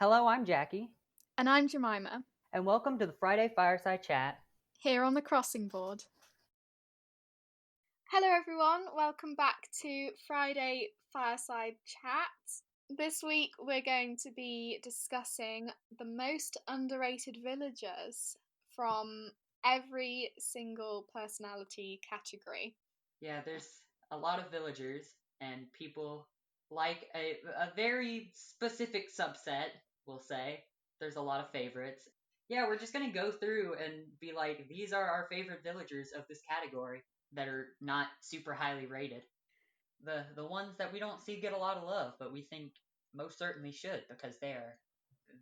Hello, I'm Jackie, And I'm Jemima, and welcome to the Friday Fireside Chat. here on the crossing board. Hello, everyone. Welcome back to Friday Fireside Chat. This week, we're going to be discussing the most underrated villagers from every single personality category. Yeah, there's a lot of villagers, and people like a very specific subset, we'll say. There's a lot of favorites. Yeah, we're just gonna go through and be like, these are our favorite villagers of this category that are not super highly rated. The ones that we don't see get a lot of love, but we think most certainly should because they are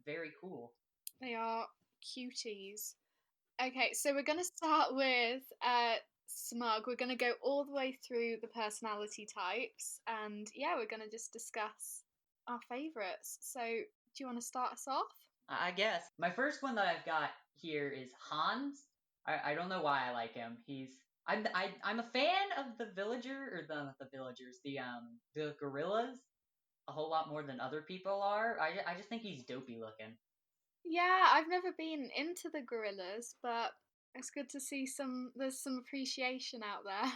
very cool. They are cuties. Okay, so we're going to start with Smug. We're going to go all the way through the personality types, and yeah, we're going to just discuss our favourites. So, do you want to start us off? I guess. My first one that I've got here is Hans. I don't know why I like him. I'm a fan of the villager or the villagers, the gorillas a whole lot more than other people are. I just think he's dopey looking. Yeah, I've never been into the gorillas, but it's good to see there's some appreciation out there.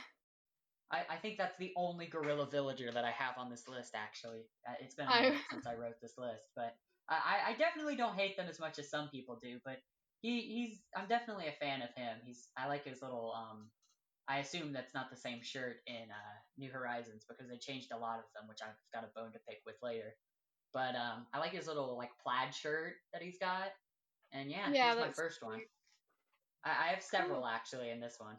I think that's the only gorilla villager that I have on this list, actually. It's been a Oh, minute since I wrote this list, but I definitely don't hate them as much as some people do, but I'm definitely a fan of him. I like his little, I assume that's not the same shirt in New Horizons because they changed a lot of them, which I've got a bone to pick with later. But I like his little like plaid shirt that he's got, and yeah, yeah, he's my that's first one. cute. I have Cool. several actually in this one.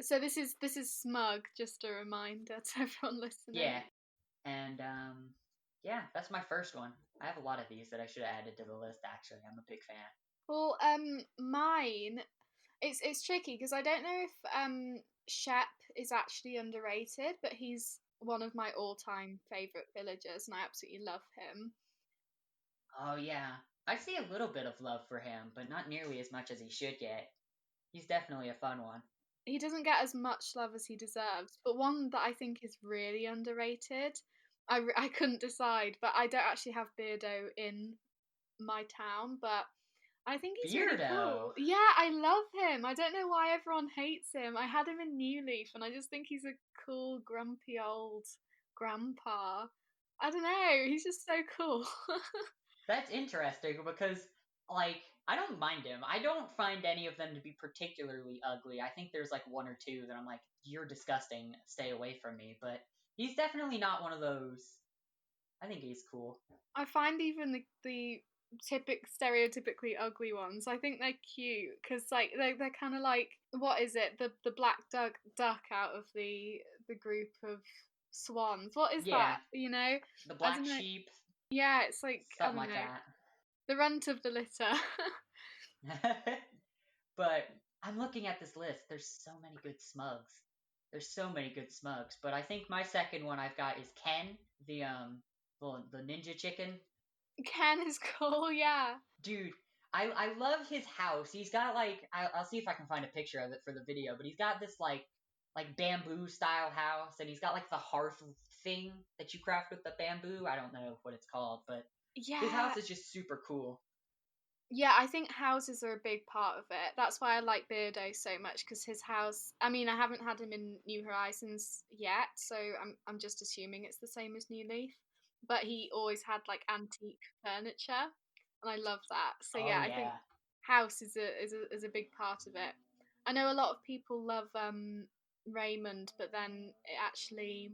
So this is Smug. Just a reminder to everyone listening. Yeah, and yeah, that's my first one. I have a lot of these that I should have added to the list. Actually, I'm a big fan. Well, mine it's tricky because I don't know if Shep is actually underrated, but he's one of my all-time favorite villagers, and I absolutely love him. Oh yeah, I see a little bit of love for him, but not nearly as much as he should get. He's definitely a fun one. He doesn't get as much love as he deserves, but one that I think is really underrated. I couldn't decide, but I don't actually have Beardo in my town, but I think he's really Beardo. cool. Yeah, I love him. I don't know why everyone hates him. I had him in New Leaf, and I just think he's a cool, grumpy old grandpa. I don't know. He's just so cool. That's interesting because, like, I don't mind him. I don't find any of them to be particularly ugly. I think there's like one or two that I'm like, you're disgusting, stay away from me. But he's definitely not one of those. I think he's cool. I find even the stereotypically ugly ones. I think they're cute because like they're kind of like what is it the black duck out of the group of swans. What is Yeah, that? You know, the I black don't know. sheep, Yeah, it's like I something don't like know that. the runt of the litter. But I'm looking at this list. There's so many good smugs. There's so many good smugs. But I think my second one I've got is Ken, the ninja chicken. Ken is cool. Yeah. Dude, I love his house. He's got like I'll see if I can find a picture of it for the video, but he's got this like bamboo style house, and he's got like the hearth thing that you craft with the bamboo. I don't know what it's called, but his Yeah, house is just super cool. yeah, I think houses are a big part of it. That's why I like Beardo so much because his house. I mean, I haven't had him in New Horizons yet, so I'm just assuming it's the same as New Leaf. But he always had like antique furniture, and I love that. So Oh yeah, I think yeah. house is a big part of it. I know a lot of people love Raymond, but then it actually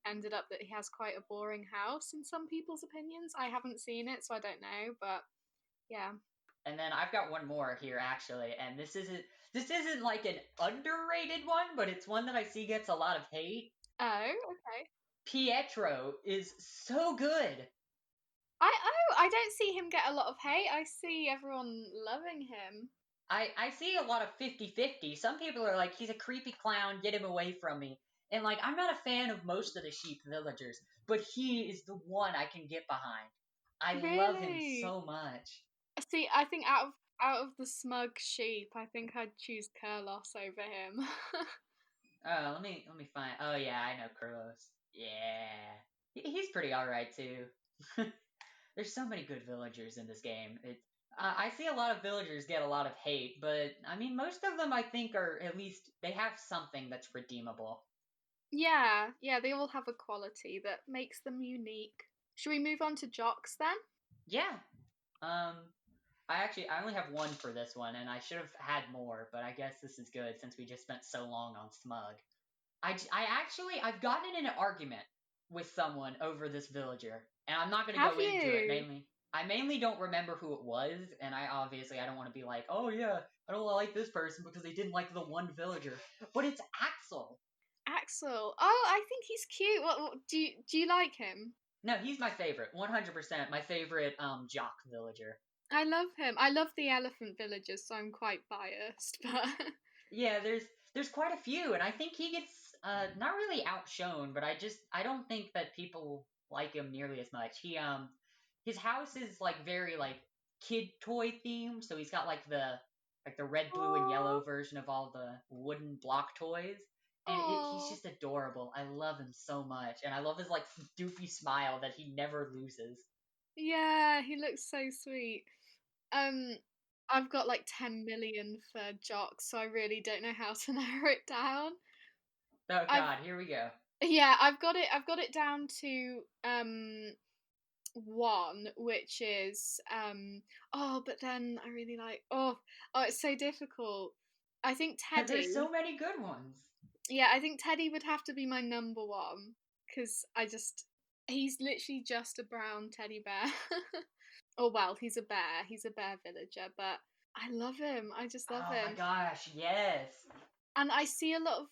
ended up that he has quite a boring house in some people's opinions. I haven't seen it, so I don't know, but yeah. And then I've got one more here actually, and this isn't like an underrated one, but it's one that I see gets a lot of hate. Oh, okay. Pietro is so good. I don't see him get a lot of hate. I see everyone loving him. I see a lot of 50-50. Some people are like, he's a creepy clown, get him away from me. And like, I'm not a fan of most of the sheep villagers, but he is the one I can get behind. I love him Really? so much. See, I think out of the smug sheep, I think I'd choose Kurlos over him. Oh, let me find. Oh yeah, I know Carlos. Yeah, he's pretty all right too. There's so many good villagers in this game. I see a lot of villagers get a lot of hate, but I mean, most of them I think are at least they have something that's redeemable. Yeah, yeah, they all have a quality that makes them unique. Should we move on to jocks then? Yeah. Um, I only have one for this one, and I should have had more, but I guess this is good since we just spent so long on Smug. I've gotten in an argument with someone over this villager, and I'm not going to Have go into it you? mainly. I mainly don't remember who it was, and I don't want to be like, oh yeah, I don't like this person because they didn't like the one villager. But it's Axel. Axel. Oh, I think he's cute. Do you like him? No, he's my favorite, 100% my favorite jock villager. I love him. I love the elephant villagers, so I'm quite biased, but Yeah, there's quite a few, and I think he gets not really outshone, but I don't think that people like him nearly as much. His house is like very like kid toy themed, so he's got like the red, blue, and oh, yellow version of all the wooden block toys. And he's oh, just adorable. I love him so much, and I love his like doofy smile that he never loses. yeah, he looks so sweet. Um, I've got like 10 million for jocks, so I really don't know how to narrow it down. Oh I've God, here we go. Yeah, I've got it down to one, which is oh, but then I really like oh, it's so difficult. I think There's Teddy. so many good ones. Yeah, I think Teddy would have to be my number one because he's literally just a brown teddy bear. Oh well, he's a bear. He's a bear villager, but I love him. I just love Oh my him. gosh, yes. And I see a lot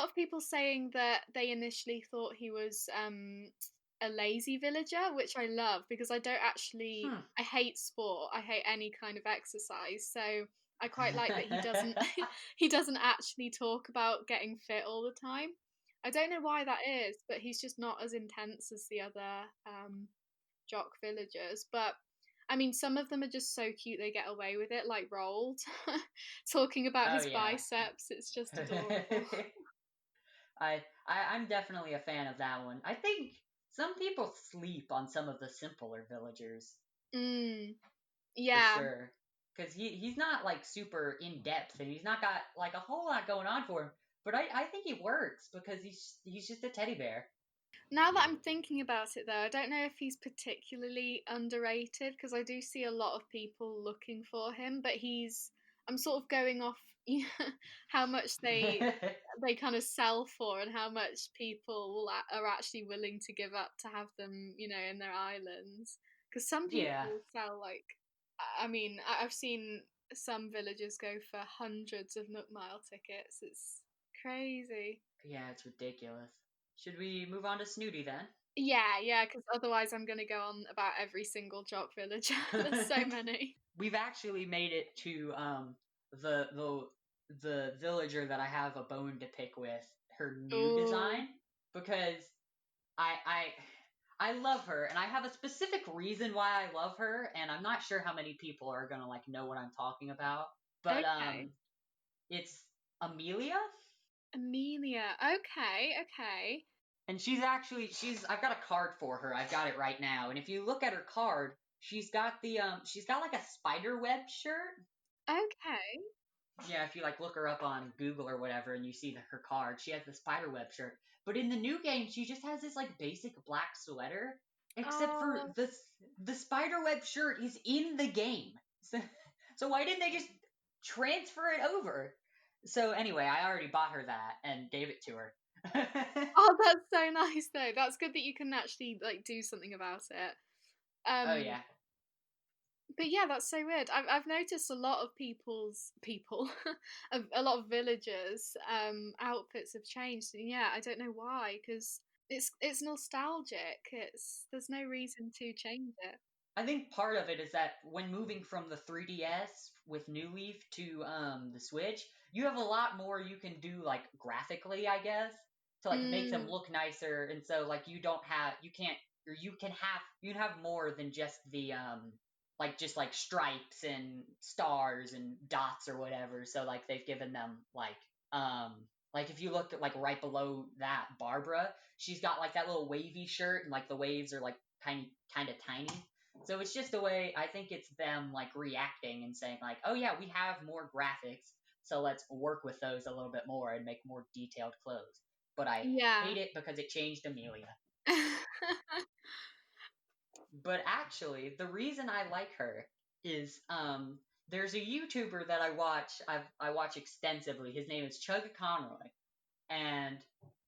of people saying that they initially thought he was a lazy villager, which I love because I don't actually Hmm. I hate sport. I hate any kind of exercise. So I quite like that he doesn't he doesn't actually talk about getting fit all the time. I don't know why that is, but he's just not as intense as the other jock villagers. But I mean, some of them are just so cute they get away with it, like Rolled, talking about Oh his yeah. biceps. It's just adorable. I'm definitely a fan of that one. I think some people sleep on some of the simpler villagers Mm, for yeah. sure. Cause he's not like super in depth and he's not got like a whole lot going on for him. But I think he works because he's just a teddy bear. Now that I'm thinking about it, though, I don't know if he's particularly underrated because I do see a lot of people looking for him, but I'm sort of going off how much they kind of sell for and how much people are actually willing to give up to have them, in their islands. Because some Yeah. people sell like, I mean, I've seen some villagers go for hundreds of Nook Mile tickets. It's crazy. Yeah, it's ridiculous. Should we move on to Snooty then? Yeah, yeah, because otherwise I'm gonna go on about every single jock villager. There's so many. We've actually made it to the the villager that I have a bone to pick with her new Oh, design because I I I love her and I have a specific reason why I love her and I'm not sure how many people are gonna like know what I'm talking about, but okay. it's Amelia. Amelia. Okay, okay. And she's I've got a card for her. I've got it right now. And if you look at her card, she's got like a spider web shirt. Okay. Yeah, if you like look her up on Google or whatever and you see her card, she has the spider web shirt. But in the new game, she just has this like basic black sweater, except for Oh, the spider web shirt is in the game. So, so why didn't they just transfer it over? So anyway, I already bought her that and gave it to her. oh, that's so nice though. That's good that you can actually like do something about it. Oh Um, yeah. but yeah, that's so weird. I've noticed a lot of people, a lot of villagers, outfits have changed, and yeah, I don't know why because it's nostalgic. There's no reason to change it. I think part of it is that when moving from the 3DS with New Leaf to the Switch, you have a lot more you can do like graphically, I guess, to like make them Mm. look nicer. And so like you don't have you can't or you can have more than just the like just like stripes and stars and dots or whatever. So like they've given them like if you look at like right below that Barbara, she's got like that little wavy shirt and like the waves are like kind of tiny. So it's just a way. I think it's them like reacting and saying like, oh yeah, we have more graphics, so let's work with those a little bit more and make more detailed clothes. But I Yeah. hate it because it changed Amelia. But actually, the reason I like her is there's a YouTuber that I watch extensively. His name is Chug Conroy, and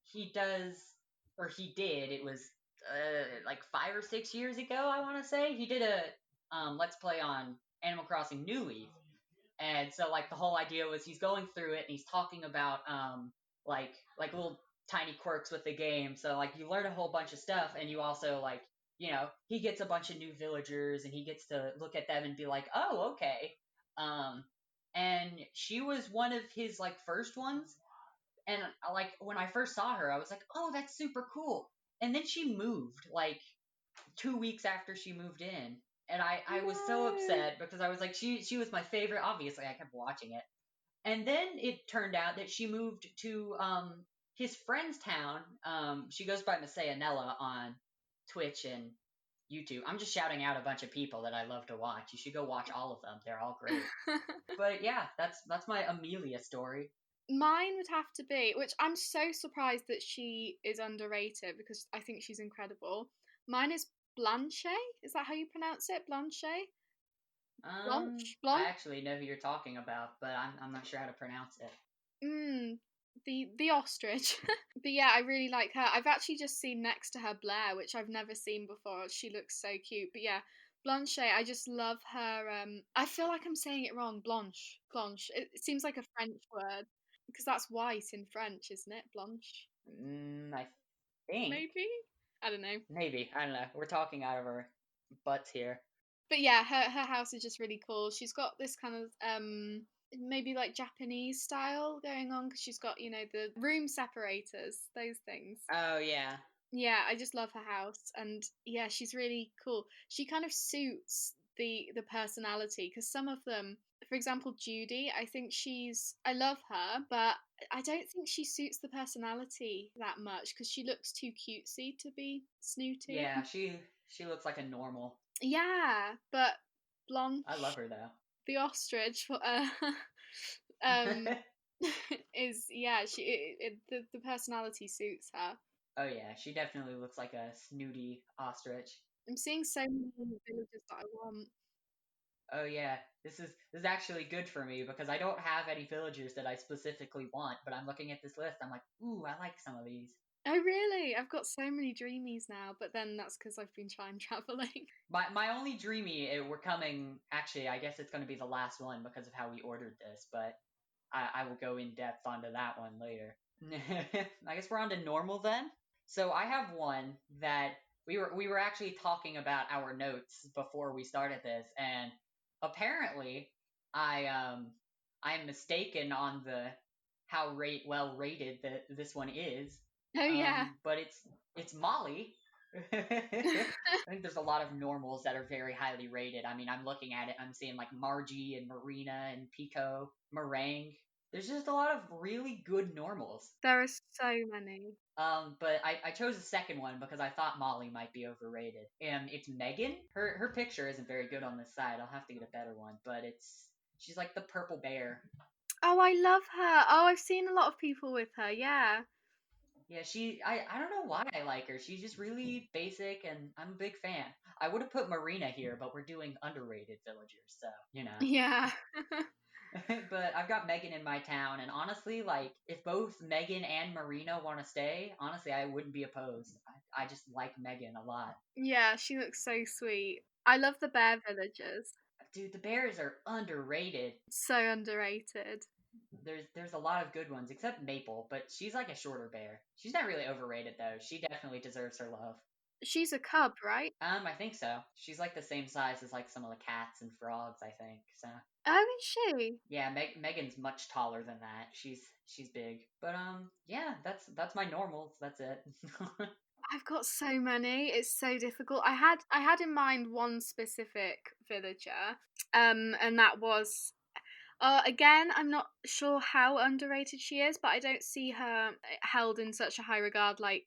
he does or he did. It was like 5 or 6 years ago, I want to say. He did a let's play on Animal Crossing New Leaf, and so like the whole idea was he's going through it and he's talking about like little tiny quirks with the game. So like you learn a whole bunch of stuff, and you also like he gets a bunch of new villagers and he gets to look at them and be like, oh okay. Um, and she was one of his like first ones, and like when I first saw her, I was like, oh that's super cool. And then she moved like 2 weeks after she moved in, and I was so No. upset because I was like she was my favorite. Obviously, I kept watching it, and then it turned out that she moved to his friend's town. She goes by Nella on Twitch and YouTube. I'm just shouting out a bunch of people that I love to watch. You should go watch all of them. They're all great. But yeah, that's my Amelia story. Mine would have to be, which I'm so surprised that she is underrated because I think she's incredible. Mine is Blanche. Is that how you pronounce it? Blanche? Blanche? I Blanche? actually know who you're talking about, but I'm not sure how to pronounce it. The ostrich. But yeah, I really like her. I've actually just seen next to her Blair, which I've never seen before. She looks so cute. But yeah, Blanche, I just love her. I feel like I'm saying it wrong. Blanche. Blanche. It seems like a French word because that's white in French, isn't it? Blanche. I think Maybe. I don't know. maybe I don't know. We're talking out of our butts here. But yeah, her house is just really cool. She's got this kind of maybe like Japanese style going on because she's got the room separators, those things. Oh yeah, Yeah, I just love her house, and yeah, she's really cool. She kind of suits the personality because some of them, for example, Judy, I love her, but I don't think she suits the personality that much because she looks too cutesy to be snooty. yeah. She looks like a normal. Yeah, but Blanche, I love her though. the ostrich, um, is yeah, the personality suits her. Oh yeah, she definitely looks like a snooty ostrich. I'm seeing so many villages that I want. Oh yeah, this is actually good for me because I don't have any villagers that I specifically want, but I'm looking at this list. I'm like, ooh, I like some of these. Oh really? I've got so many dreamies now, but then that's because I've been time traveling. My only dreamy, we're coming. Actually, I guess it's going to be the last one because of how we ordered this, but I will go in depth onto that one later. I guess we're on to normal then. So I have one that we were actually talking about our notes before we started this, and apparently I'm mistaken on the how well rated that this one is. Oh yeah. But it's Molly. I think there's a lot of normals that are very highly rated. I mean, I'm looking at it, I'm seeing like Margie and Marina and Pico, Meringue. There's just a lot of really good normals. There are so many. But I chose the second one because I thought Molly might be overrated. It's Megan. Her picture isn't very good on this side. I'll have to get a better one. But she's like the purple bear. Oh, I love her. Oh, I've seen a lot of people with her. Yeah. Yeah, I don't know why I like her. She's just really basic, and I'm a big fan. I would have put Marina here, but we're doing underrated villagers, so Yeah. But I've got Megan in my town, and honestly, like if both Megan and Marina want to stay, honestly, I wouldn't be opposed. I just like Megan a lot. Yeah, she looks so sweet. I love the bear villagers. Dude, the bears are underrated. So underrated. There's a lot of good ones, except Maple, but she's like a shorter bear. She's not really overrated though. She definitely deserves her love. She's a cub, right? I think so. She's like the same size as like some of the cats and frogs, I think. So Oh, is she? yeah, Megan's much taller than that. She's big. But yeah, that's my normals. That's it. I've got so many. It's so difficult. I had in mind one specific villager, and that was Again, I'm not sure how underrated she is, but I don't see her held in such a high regard like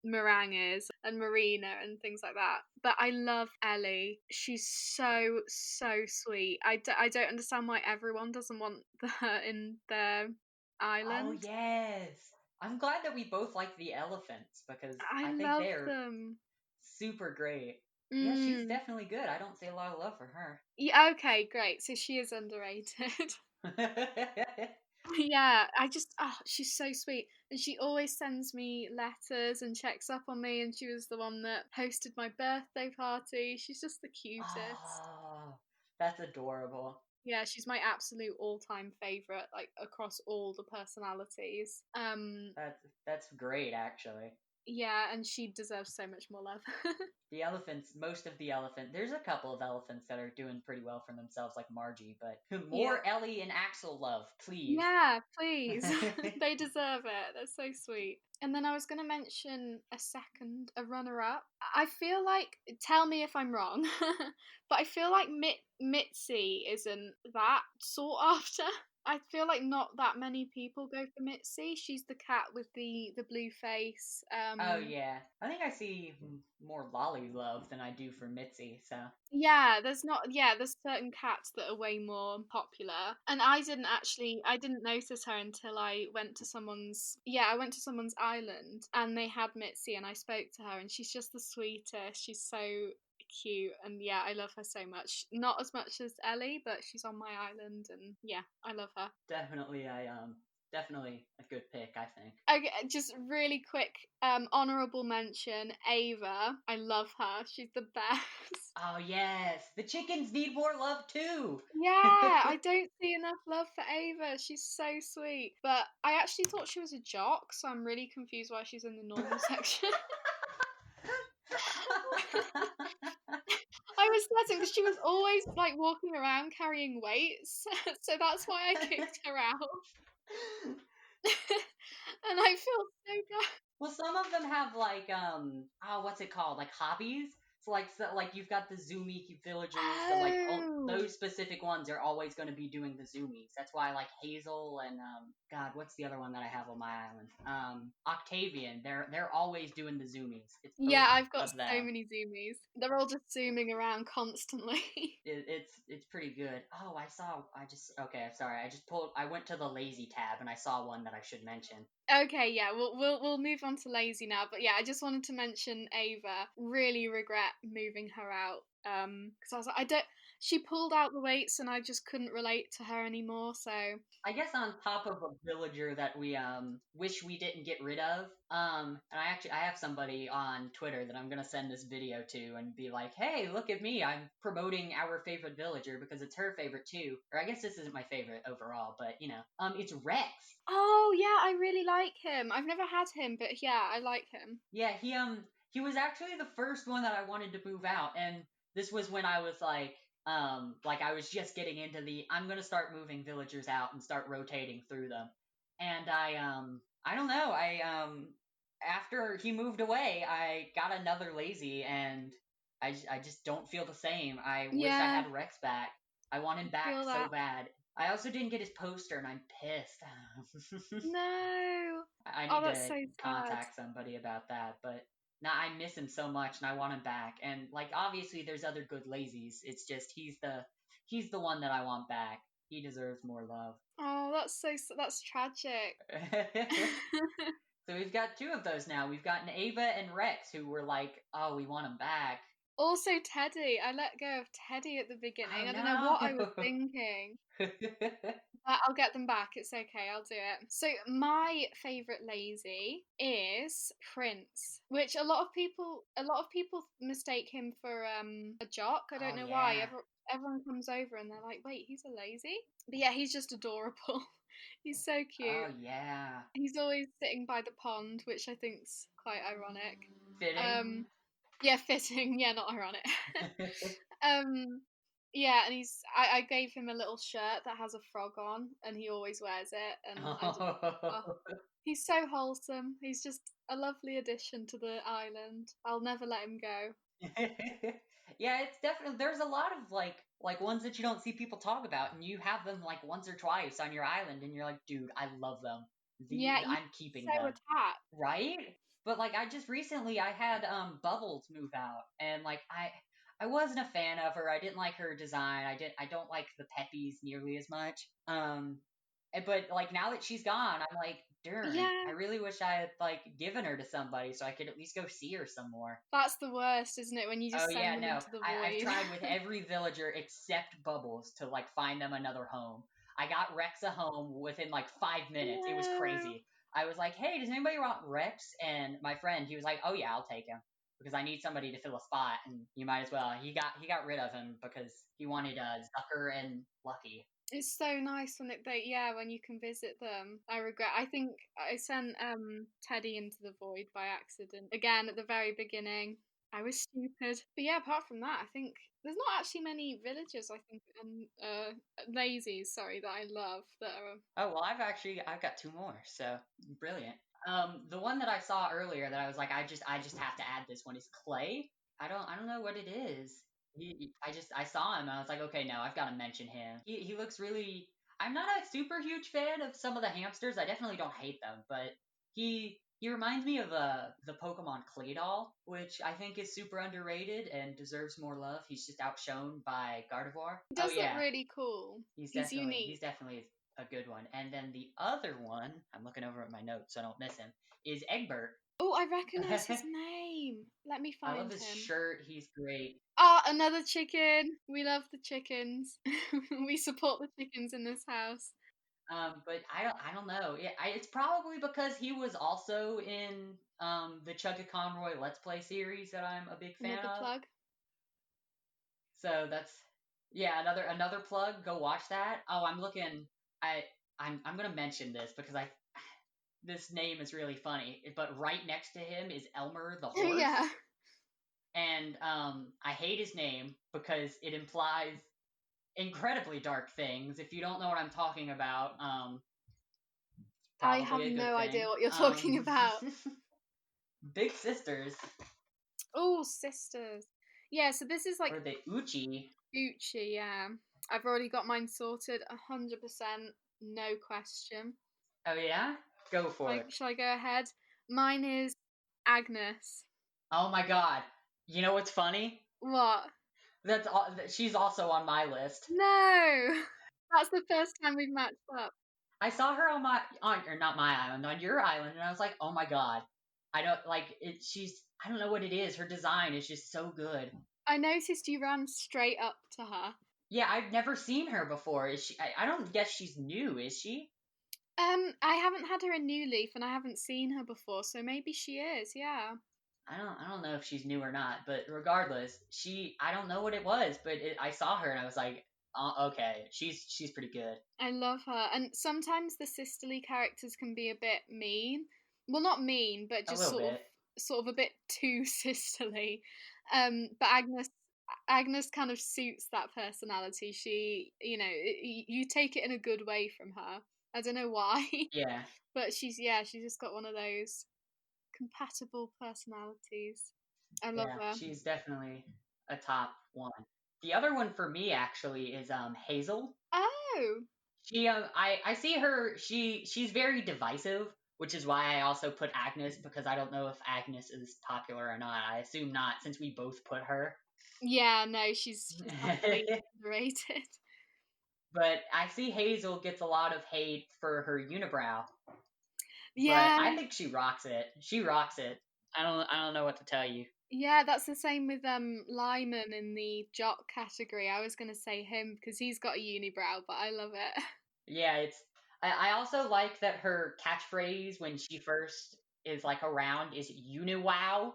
Meringue is and Marina and things like that. But I love Ellie. She's so, so sweet. I don't understand why everyone doesn't want her in their Oh island. yes. I'm glad that we both like the elephants because I I think love they're them. super great. Yeah, she's Mm. definitely good. I don't see a lot of love for her. Yeah, okay, great. So she is underrated. Yeah, she's so sweet. And she always sends me letters and checks up on me. And she was the one that hosted my birthday party. She's just the cutest. Oh, that's adorable. Yeah, she's my absolute all-time favorite, like across all the personalities. That's great actually. Yeah, and she deserves so much more love. The elephants, most of the elephant, there's a couple of elephants that are doing pretty well for themselves, like Margie, but Yeah. more Ellie and Axel love, please. Yeah, please. They deserve it. They're so sweet. And then I was going to mention a runner up. I feel like, tell me if I'm wrong, but I feel like Mitzi isn't that sought after. I feel like not that many people go for Mitzi. She's the cat with the blue face. Oh yeah, I think I see more Lolly love than I do for Mitzi. So Yeah, there's certain cats that are way more popular. And I didn't notice her until I went to someone's island and they had Mitzi and I spoke to her and she's just the sweetest. She's so cute and yeah, I love her so much. Not as much as Ellie, but she's on my island and yeah, I love her. definitely, definitely a good pick. I think. Okay, just really quick, honorable mention, Ava. I love her. She's the best. Oh yes, the chickens need more love too. Yeah, I don't see enough love for Ava. She's so sweet. But I actually thought she was a jock, so I'm really confused why she's in the normal section. I was sweating because she was always like walking around carrying weights. So that's why I kicked her out. And I feel so bad. Well, some of them have like oh, what's it called? Like hobbies. So like you've got the Zoomy villagers, the like Oh. those specific ones are always going to be doing the Zoomies. That's why like Hazel and God, what's the other one that I have on my island? Octavian. They're always doing the Zoomies. It's both Yeah, I've got of so them. many zoomies. They're all just zooming around constantly. It's pretty good. Oh, I just okay. Sorry, I just pulled. I went to the lazy tab and I saw one that I should mention. Okay, yeah, we'll move on to lazy now. But yeah, I just wanted to mention Ava. Really regret moving her out. Because I was like, I don't. She pulled out the weights, and I just couldn't relate to her anymore. So I guess on top of a villager that we wish we didn't get rid of. And I have somebody on Twitter that I'm gonna send this video to and be like, hey, look at me, I'm promoting our favorite villager because it's her favorite too. Or I guess this isn't my favorite overall, but it's Rex. oh yeah, I really like him. I've never had him, but yeah, I like him. Yeah, he was actually the first one that I wanted to move out, and this was when I was like I was just getting into the I'm gonna start moving villagers out and start rotating through them, and I don't know after he moved away I got another lazy and I just don't feel the same. I wish I Yeah, had Rex back. I want him back feel so that. bad. I also didn't get his poster and I'm pissed. No. I Oh, need that's to so sad. contact somebody about that, but now I miss him so much and I want him back. And like obviously there's other good lazies. It's just he's the one that I want back. He deserves more love. Oh, that's tragic. So we've got two of those now. We've got Ava and Rex who were like, "Oh, we want him back." Also, Teddy. I let go of Teddy at the beginning. Oh I don't know what I was no. thinking. But I'll get them back. It's okay. I'll do it. So my favorite lazy is Prince, which a lot of people mistake him for a jock. I don't Oh know why. yeah. Everyone comes over and they're like, "Wait, he's a lazy?" But yeah, he's just adorable. He's so Oh cute. yeah. He's always sitting by the pond, which I think's quite ironic. Fitting. Um, yeah, fitting. Yeah, not ironic. um, yeah, and I gave him a little shirt that has a frog on, and he always wears it. And oh, Oh. he's so wholesome. He's just a lovely addition to the island. I'll never let him go. Yeah, it's definitely there's a lot of like ones that you don't see people talk about, and you have them like once or twice on your island, and you're like, dude, I love them. Yeah, you I'm keeping so them, attached. right? But like I just recently I had Bubbles move out, and like I wasn't a fan of her. I didn't like her design. I don't like the Peppies nearly as much. But like now that she's gone, I'm like, darn, Yeah, I really wish I had like given her to somebody so I could at least go see her some more. that's the worst, isn't it? When you Oh just yeah, send them no. into the I've void. tried with every villager except Bubbles to like find them another home. I got Rex a home within like 5 minutes. It was No. crazy. I was like, "Hey, does anybody want Rex?" And my friend, he was like, "Oh yeah, I'll take him because I need somebody to fill a spot, and you might as well." He got rid of him because he wanted Zucker and Lucky. It's so nice when when you can visit them. I think I sent Teddy into the void by accident. Again at the very beginning. I was stupid. But yeah, apart from that, I think there's not actually many villagers I think and lazies, sorry, that I love that are Oh well, I've got two more, so brilliant. The one that I saw earlier that I was like, I just have to add this one is Clay. I don't know what it is. I saw him and I was like, okay, no, I've got to mention him. He looks really. I'm not a super huge fan of some of the hamsters. I definitely don't hate them, but he reminds me of the Pokemon Claydol, which I think is super underrated and deserves more love. He's just outshone by Gardevoir. It Oh does look yeah, really cool. he's He's definitely unique. he's definitely a good one. And then the other one, I'm looking over at my notes so I don't miss him, is Egbert. Oh, I recognise his name. Let me I love find his him. shirt. He's great. Ah, another chicken. We love the chickens. We support the chickens in this house. But I don't know. It's probably because he was also in the Chugga Conroy Let's Play series that I'm a big fan Another of. plug. So that's yeah, another plug. Go watch that. Oh, I'm looking. I'm gonna mention this because I this name is really funny. But right next to him is Elmer the horse, Yeah. and I hate his name because it implies incredibly dark things. If you don't know what I'm talking about, I have probably a good no idea thing. what you're talking about. Big Sisters Oh, sisters. Yeah, so this is like or the Uchi. Gucci, yeah. I've already got mine sorted 100%, no question. Oh yeah, go for it. Shall I go ahead? Mine is Agnes. Oh my God. You know what's funny? What? She's also on my list. No! That's the first time we've matched up. I saw her on my on or not my island, on your island, and I was like, oh my God. I don't like it. I don't know what it is. Her design is just so good. I noticed you ran straight up to her. Yeah, I've never seen her before. Is she? I don't guess she's new, is she? I haven't had her in New Leaf and I haven't seen her before, so maybe she is, yeah. I don't know if she's new or not, but regardless, I don't know what it was, but I saw her and I was like, okay, she's pretty good. I love her. And sometimes the sisterly characters can be a bit mean. Well, not mean, but A just little bit. sort of a bit too sisterly. But Agnes kind of suits that personality. She, you take it in a good way from her. I don't know why, Yeah. but she's just got one of those compatible personalities. I love Yeah, her. she's definitely a top one. The other one for me actually is Hazel. Oh, I see her she's very divisive, which is why I also put Agnes because I don't know if Agnes is popular or not. I assume not since we both put her. yeah, no, she's definitely underrated. But I see Hazel gets a lot of hate for her unibrow, but Yeah, I think she rocks it. She rocks it. I don't know what to tell you. yeah, that's the same with Lyman in the jock category. I was gonna say him because he's got a unibrow, but I love it. Yeah, I also like that her catchphrase when she first is like around is "Uniwow."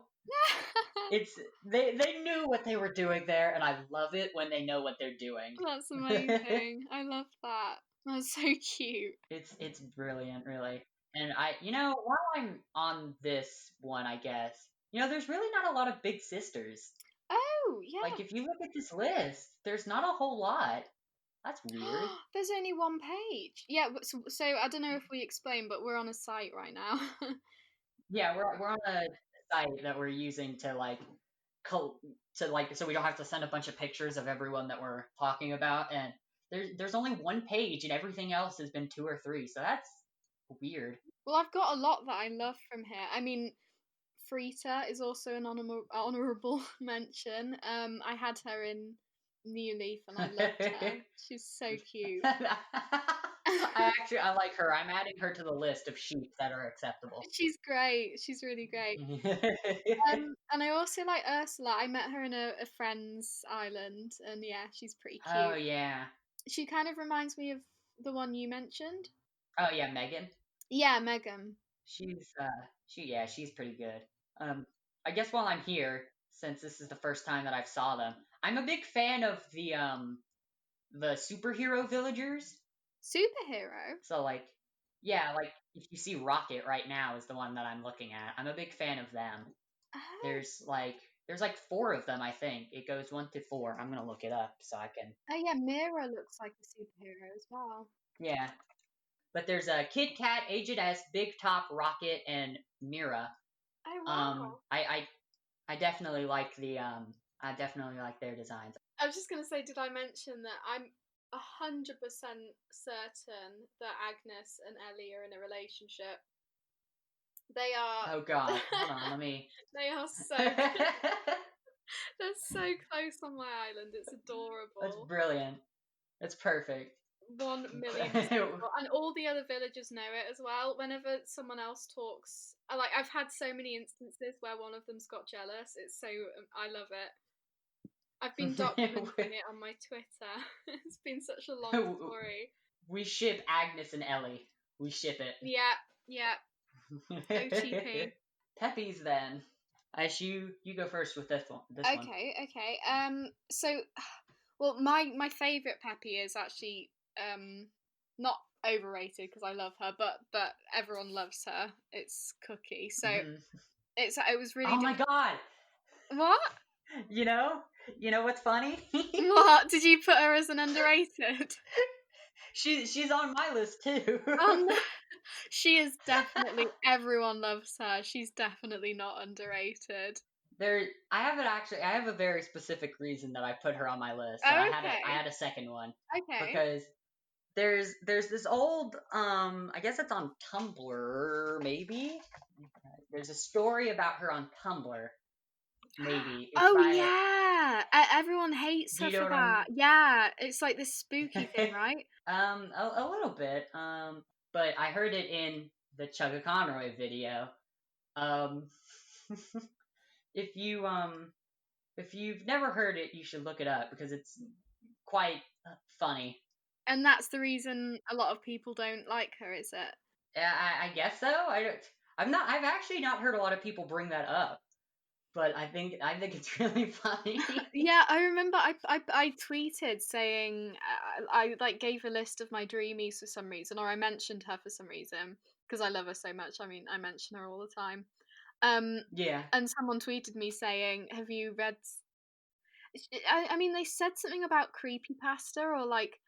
It's they knew what they were doing there, and I love it when they know what they're doing. That's amazing. I love that. That's so cute. It's brilliant, really. And while I'm on this one, I guess there's really not a lot of big sisters. Oh, Like yeah. if you look at this list, there's not a whole lot. That's weird. There's only one page. Yeah, so I don't know if we explained, but we're on a site right now. Yeah, we're on a site that we're using to like to like so we don't have to send a bunch of pictures of everyone that we're talking about. And there's only one page, and everything else has been 2 or 3. So that's weird. Well, I've got a lot that I love from here. I mean, Frita is also an honorable mention. I had her in New Leaf and I loved her. She's so cute. I like her. I'm adding her to the list of sheep that are acceptable. She's great. She's really great. And I also like Ursula. I met her in a friend's island, and yeah, she's pretty cute. Oh yeah. She kind of reminds me of the one you mentioned. Oh yeah, Megan. Yeah, Megan. She's pretty good. I guess while I'm here, since this is the first time that I've saw them, I'm a big fan of the superhero villagers. Superhero? So like, yeah, like if you see Rocket right now is the one that I'm looking at. I'm a big fan of them. Oh. There's like 4 of them, I think. It goes 1 to 4. I'm gonna look it up so I can. Oh yeah, Mira looks like a superhero as well. Yeah, but there's a Kit Kat, Aged S, Big Top, Rocket, and Mira. Oh wow. I definitely like their designs. I was just gonna say, did I mention that I'm 100% certain that Agnes and Ellie are in a relationship? They are. Oh God! Hold on, let me. They are so. They're so close on my island. It's adorable. That's brilliant. That's perfect. 1,000,000%. And all the other villagers know it as well. Whenever someone else talks, I've had so many instances where one of them's got jealous. It's so I love it. I've been documenting it on my Twitter. It's been such a long story. We ship Agnes and Ellie. We ship it. Yeah. OTP. Peppies then. Ash, you go first with this one. Okay. So, well, my favourite Peppy is actually not overrated because I love her, but everyone loves her. It's Cookie. So it was really. Oh my God! What? You know what's funny? What did you put her as an underrated? She's on my list too. Oh no. She is definitely. Everyone loves her. She's definitely not underrated. I have a very specific reason that I put her on my list. So I had a second one. Okay. Because there's this old I guess it's on Tumblr maybe. There's a story about her on Tumblr. Maybe. Yeah. Everyone hates her for that. Yeah, it's like this spooky thing, right? A little bit. But I heard it in the Chugga Conroy video. If you've never heard it, you should look it up because it's quite funny. And that's the reason a lot of people don't like her, is it? Yeah, I guess so. I've actually not heard a lot of people bring that up. But I think it's really funny. Yeah, I remember I tweeted saying I like gave a list of my dreamies for some reason, or I mentioned her for some reason because I love her so much. I mean, I mention her all the time. Yeah. And someone tweeted me saying, "Have you read?" I mean, they said something about creepypasta, or like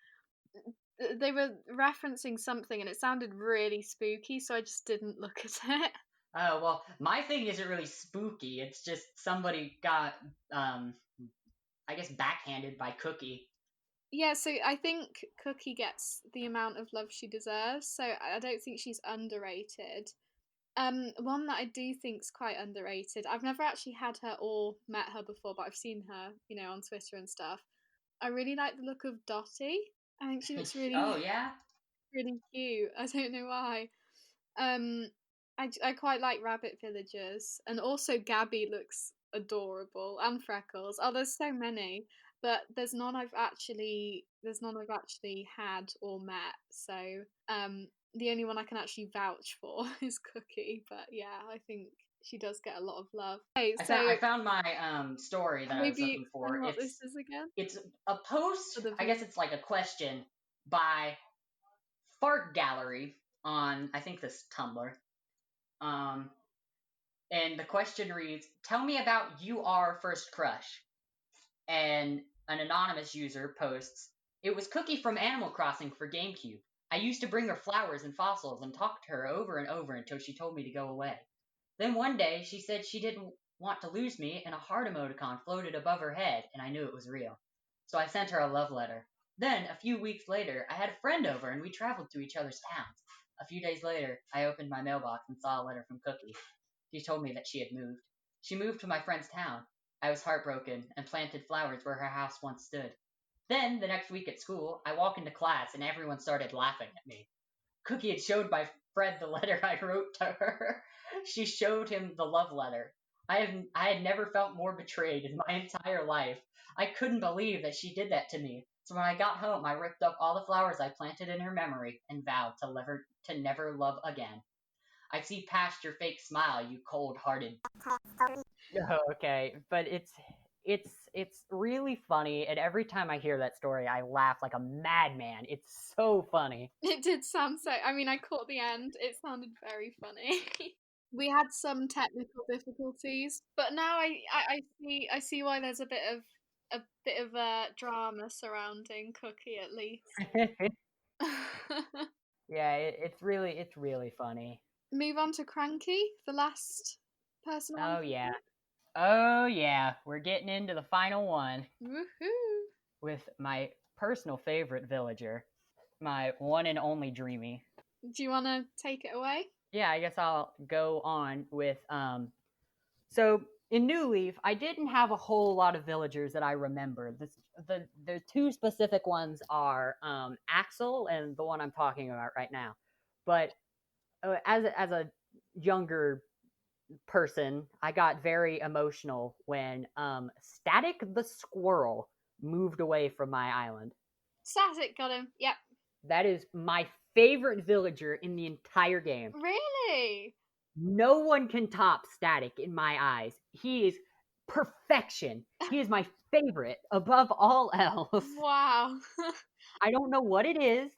they were referencing something, and it sounded really spooky, so I just didn't look at it. Oh, well, my thing isn't really spooky. It's just somebody got, I guess, backhanded by Cookie. Yeah, so I think Cookie gets the amount of love she deserves, so I don't think she's underrated. One that I do think's quite underrated. I've never actually had her or met her before, but I've seen her, on Twitter and stuff. I really like the look of Dottie. I think she looks really, oh yeah, really cute. I don't know why. I quite like rabbit villagers, and also Gabby looks adorable, and Freckles. Oh, there's so many, but there's none I've actually had or met. So the only one I can actually vouch for is Cookie. But yeah, I think she does get a lot of love. Okay, I found my story that I was looking for. What this is again? It's a post. I guess it's like a question by Fart Gallery on I think this Tumblr. And the question reads, "Tell me about your first crush." And an anonymous user posts, "It was Cookie from Animal Crossing for GameCube. I used to bring her flowers and fossils and talk to her over and over until she told me to go away. Then one day she said she didn't want to lose me, and a heart emoticon floated above her head, and I knew it was real. So I sent her a love letter. Then, a few weeks later, I had a friend over and we traveled to each other's towns. A few days later, I opened my mailbox and saw a letter from Cookie. She told me that she had moved. She moved to my friend's town. I was heartbroken and planted flowers where her house once stood. Then, the next week at school, I walk into class and everyone started laughing at me. Cookie had showed my friend the letter I wrote to her. She showed him the love letter. I had never felt more betrayed in my entire life. I couldn't believe that she did that to me. So when I got home, I ripped up all the flowers I planted in her memory and vowed to never love again. I see past your fake smile, you cold-hearted. Okay, but it's really funny, and every time I hear that story, I laugh like a madman. It's so funny. It did sound so. I mean, I caught the end. It sounded very funny. We had some technical difficulties, but now I see why there's a bit of drama surrounding Cookie at least. Yeah, it's really funny. Move on to Cranky, the last person. Oh yeah. Oh yeah, we're getting into the final one. Woohoo! With my personal favorite villager, my one and only Dreamy. Do you want to take it away? Yeah, I guess I'll go on with so in New Leaf, I didn't have a whole lot of villagers that I remember. The two specific ones are Axel and the one I'm talking about right now. But as a younger person, I got very emotional when Static the squirrel moved away from my island. Static got him. Yep. That is my favorite villager in the entire game. Really? No one can top Static in my eyes. He is perfection. He is my favorite above all else. Wow. I don't know what it is,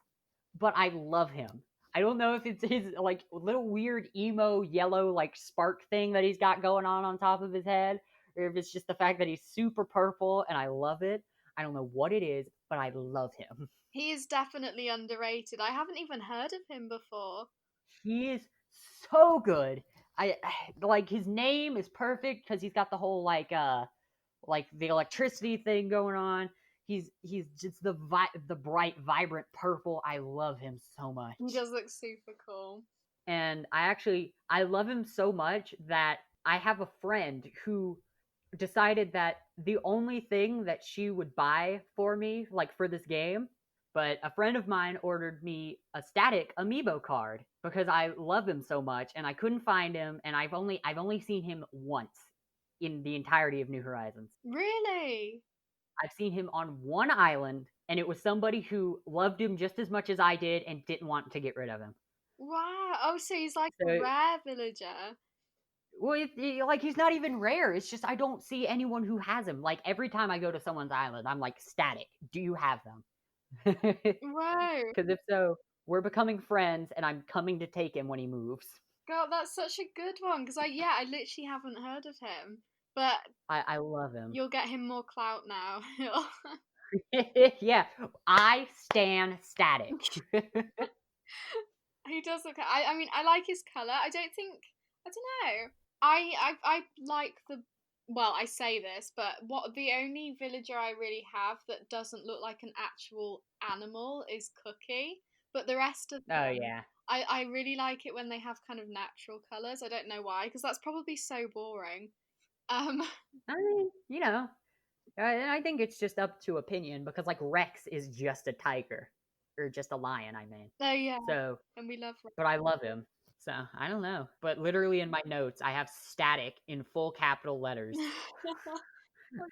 but I love him. I don't know if it's his like little weird emo yellow like spark thing that he's got going on top of his head, or if it's just the fact that he's super purple and I love it. I don't know what it is, but I love him. He is definitely underrated. I haven't even heard of him before. He is so good. I like his name is perfect because he's got the whole like the electricity thing going on. He's just the bright, vibrant purple. I love him so much. He does look super cool. And I love him so much that I have a friend who decided that the only thing that she would buy for me, like for this game, but a friend of mine ordered me a Static amiibo card because I love him so much and I couldn't find him, and I've only seen him once in the entirety of New Horizons. Really? I've seen him on one island, and it was somebody who loved him just as much as I did and didn't want to get rid of him. Wow. Oh, so he's like a rare villager. Well, like he's not even rare. It's just I don't see anyone who has him. Like every time I go to someone's island, I'm like, Static, do you have them? Whoa. Because if so, we're becoming friends, and I'm coming to take him when he moves. God, that's such a good one. Because I literally haven't heard of him. But I love him. You'll get him more clout now. Yeah, I stan Static. He does look. I mean, I like his color. I don't know. I like the. Well, I say this, but the only villager I really have that doesn't look like an actual animal is Cookie. But the rest of them, oh yeah, I really like it when they have kind of natural colors. I don't know why, because that's probably so boring. I mean, you know, I think it's just up to opinion because like Rex is just a tiger or just a lion. I mean, oh yeah. So and we love Rex. But I love him. So I don't know. But literally in my notes, I have Static in full capital letters.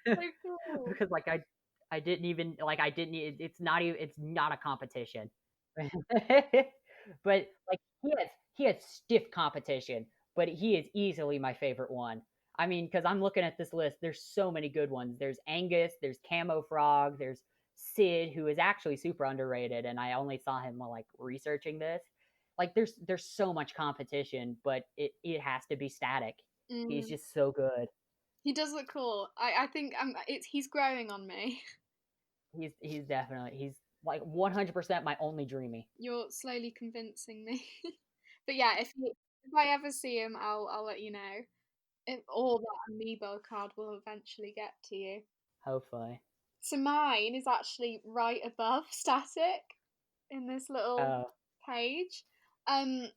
That's so cool. Because like I didn't even like I didn't. It's not a competition. But like he has stiff competition, but he is easily my favorite one. I mean, because I'm looking at this list, there's so many good ones. There's Angus, there's Camo Frog, there's Sid, who is actually super underrated, and I only saw him while like researching this. Like there's so much competition, but it has to be Static. He's just so good. He does look cool. I think he's growing on me. He's definitely like 100% my only Dreamy. You're slowly convincing me. But yeah, if I ever see him, I'll let you know. Or that amiibo card will eventually get to you. Hopefully. So mine is actually right above static in this little Oh. page. Um,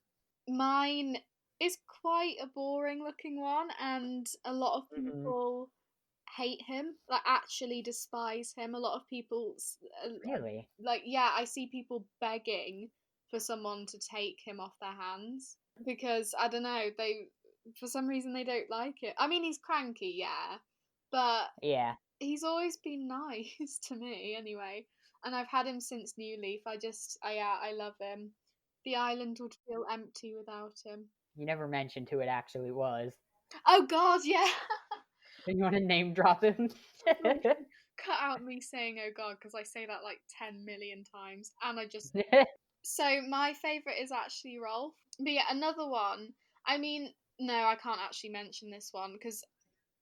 Mine is quite a boring looking one, and a lot of Mm-hmm. people hate him, like actually despise him. A lot of people, Really? like, yeah, I see people begging for someone to take him off their hands because I don't know, for some reason they don't like it. I mean, he's cranky, yeah, but Yeah. he's always been nice to me anyway. And I've had him since New Leaf. I love him. The island would feel empty without him. You never mentioned who it actually was. Oh God, yeah. Do you want to name drop him? Cut out me saying "oh God" because I say that like 10 million times, and I just so my favorite is actually Rolf. But yeah, another one. I mean, no, I can't actually mention this one because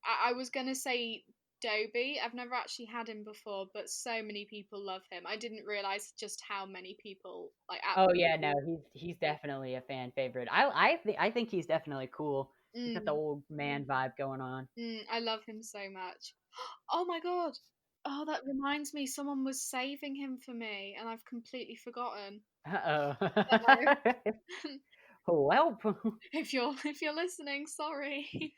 I was gonna say Dobie. I've never actually had him before, but so many people love him. I didn't realize just how many people like Oh yeah, no, absolutely. he's definitely a fan favorite. I think he's definitely cool. He's got the Mm, old man vibe going on. I love him so much. Oh my God. Oh, that reminds me, someone was saving him for me, and I've completely forgotten. Uh Uh-oh. oh. Well. If you're listening, sorry.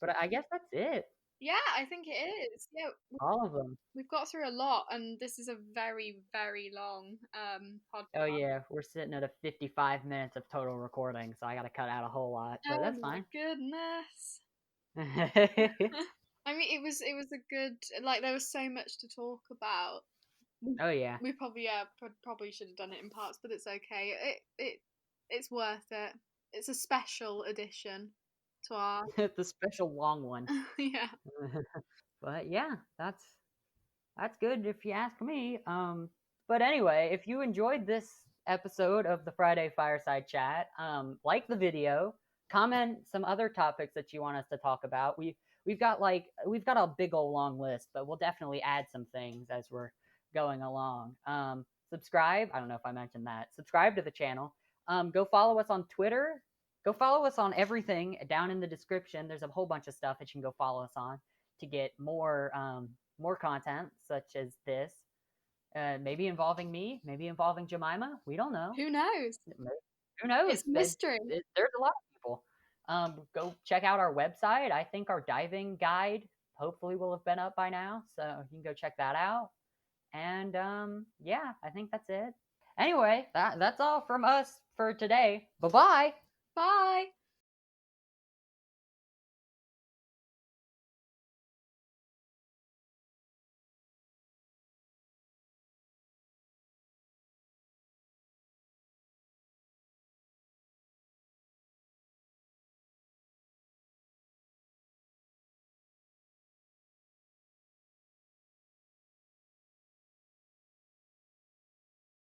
But I guess that's it. Yeah, I think it is. Yeah, All of them. we've got through a lot, and this is a very, very long Oh podcast. yeah, we're sitting at a 55 minutes of total recording, so I got to cut out a whole lot, but Oh that's my fine. goodness. I mean, it was a good, like, there was so much to talk about. Oh yeah. We probably, yeah, probably should have done it in parts, but it's okay. It's worth it. It's a special edition to our The special long one. yeah. But yeah, that's good if you ask me. But anyway, if you enjoyed this episode of the Friday Fireside Chat, like the video, comment some other topics that you want us to talk about. We've got a big old long list, but we'll definitely add some things as we're going along. Subscribe. I don't know if I mentioned that. Subscribe to the channel. Go follow us on Twitter. Go follow us on everything down in the description. There's a whole bunch of stuff that you can go follow us on to get more content such as this. Maybe involving me, maybe involving Jemima. We don't know. Who knows? Who knows? It's a mystery. There's a lot of people. Go check out our website. I think our diving guide hopefully will have been up by now, so you can go check that out. And yeah, I think that's it. Anyway, that's all from us for today. Bye-bye. Bye.